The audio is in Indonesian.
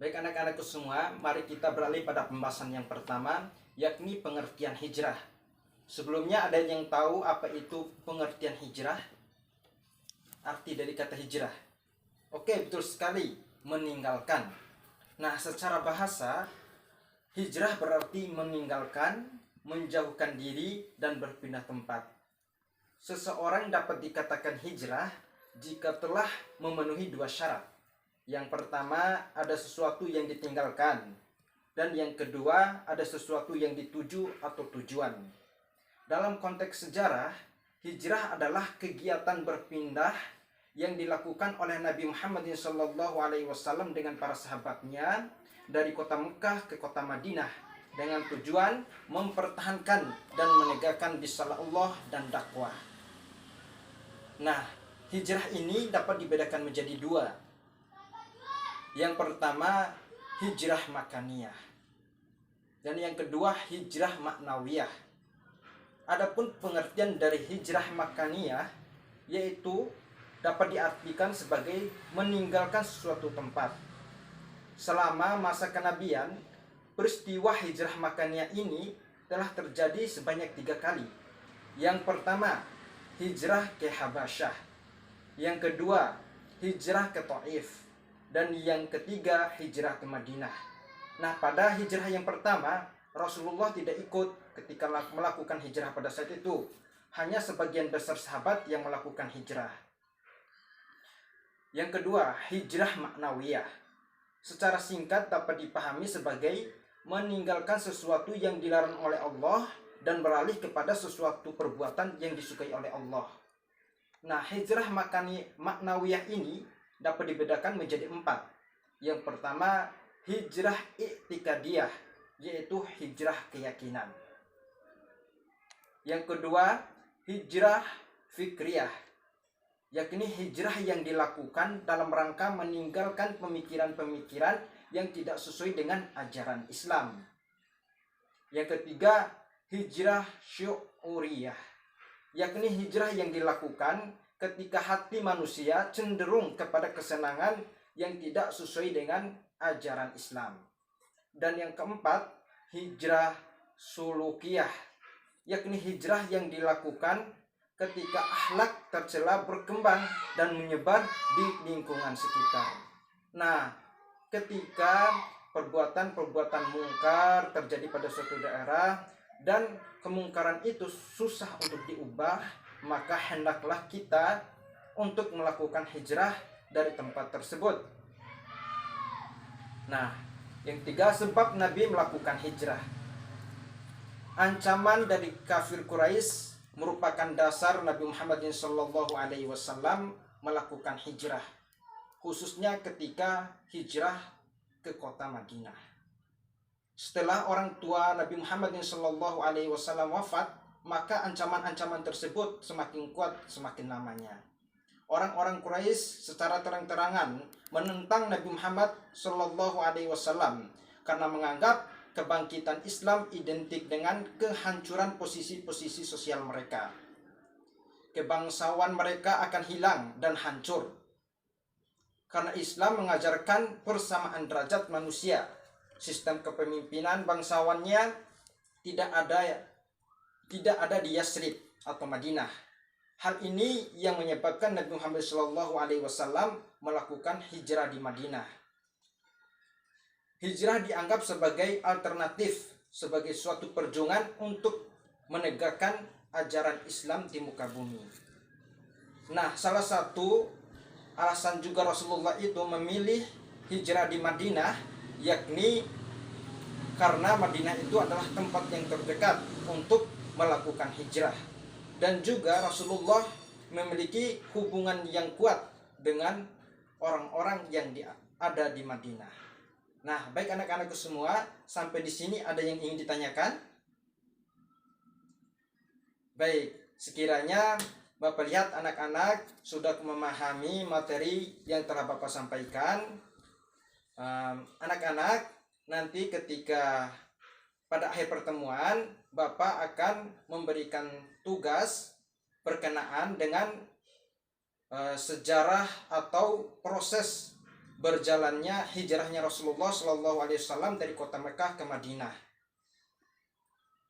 Baik anak-anakku semua, mari kita beralih pada pembahasan yang pertama, yakni pengertian hijrah. Sebelumnya ada yang tahu apa itu pengertian hijrah? Arti dari kata hijrah. Oke, betul sekali, meninggalkan. Nah, secara bahasa, hijrah berarti meninggalkan, menjauhkan diri, dan berpindah tempat. Seseorang dapat dikatakan hijrah jika telah memenuhi dua syarat. Yang pertama, ada sesuatu yang ditinggalkan. Dan yang kedua, ada sesuatu yang dituju atau tujuan. Dalam konteks sejarah, hijrah adalah kegiatan berpindah yang dilakukan oleh Nabi Muhammad SAW dengan para sahabatnya dari kota Mekah ke kota Madinah dengan tujuan mempertahankan dan menegakkan risalah Allah dan dakwah. Nah, hijrah ini dapat dibedakan menjadi dua. Yang pertama, hijrah makaniyah. Dan yang kedua, hijrah maknawiyah. Adapun pengertian dari hijrah makaniyah, yaitu dapat diartikan sebagai meninggalkan suatu tempat. Selama masa kenabian, peristiwa hijrah makaniyah ini telah terjadi sebanyak 3 kali. Yang pertama, hijrah ke Habasyah. Yang kedua, hijrah ke Taif. Dan yang ketiga, hijrah ke Madinah. Nah, pada hijrah yang pertama, Rasulullah tidak ikut ketika melakukan hijrah pada saat itu. Hanya sebagian besar sahabat yang melakukan hijrah. Yang kedua, hijrah maknawiyah. Secara singkat dapat dipahami sebagai meninggalkan sesuatu yang dilarang oleh Allah dan beralih kepada sesuatu perbuatan yang disukai oleh Allah. Nah, hijrah maknawiyah ini dapat dibedakan menjadi 4. Yang pertama, hijrah i'tikadiyah, yaitu hijrah keyakinan. Yang kedua, hijrah fikriyah, yakni hijrah yang dilakukan dalam rangka meninggalkan pemikiran-pemikiran yang tidak sesuai dengan ajaran Islam. Yang ketiga, hijrah syu'uriyah, yakni hijrah yang dilakukan ketika hati manusia cenderung kepada kesenangan yang tidak sesuai dengan ajaran Islam. Dan yang keempat, hijrah sulukiyah, yakni hijrah yang dilakukan ketika akhlak tercela berkembang dan menyebar di lingkungan sekitar. Nah, ketika perbuatan-perbuatan mungkar terjadi pada suatu daerah dan kemungkaran itu susah untuk diubah, maka hendaklah kita untuk melakukan hijrah dari tempat tersebut. Nah, yang tiga, sebab Nabi melakukan hijrah. Ancaman dari kafir Quraisy merupakan dasar Nabi Muhammad SAW melakukan hijrah, khususnya ketika hijrah ke kota Madinah. Setelah orang tua Nabi Muhammad SAW wafat, maka ancaman-ancaman tersebut semakin kuat semakin lamanya. Orang-orang Quraisy secara terang-terangan menentang Nabi Muhammad SAW karena menganggap kebangkitan Islam identik dengan kehancuran posisi-posisi sosial mereka. Kebangsawan mereka akan hilang dan hancur karena Islam mengajarkan persamaan derajat manusia. Sistem kepemimpinan bangsawannya tidak ada di Yasrib atau Madinah. Hal ini yang menyebabkan Nabi Muhammad SAW melakukan hijrah di Madinah. Hijrah dianggap sebagai alternatif, sebagai suatu perjuangan untuk menegakkan ajaran Islam di muka bumi. Nah, salah satu alasan juga Rasulullah itu memilih hijrah di Madinah, yakni karena Madinah itu adalah tempat yang terdekat untuk melakukan hijrah. Dan juga Rasulullah memiliki hubungan yang kuat dengan orang-orang yang ada di Madinah. Nah, baik anak-anakku semua, sampai di sini ada yang ingin ditanyakan? Baik, sekiranya Bapak lihat anak-anak sudah memahami materi yang telah Bapak sampaikan. Anak-anak, nanti ketika pada akhir pertemuan Bapak akan memberikan tugas berkenaan dengan sejarah atau proses berjalannya hijrahnya Rasulullah Shallallahu Alaihi Wasallam dari kota Mekah ke Madinah.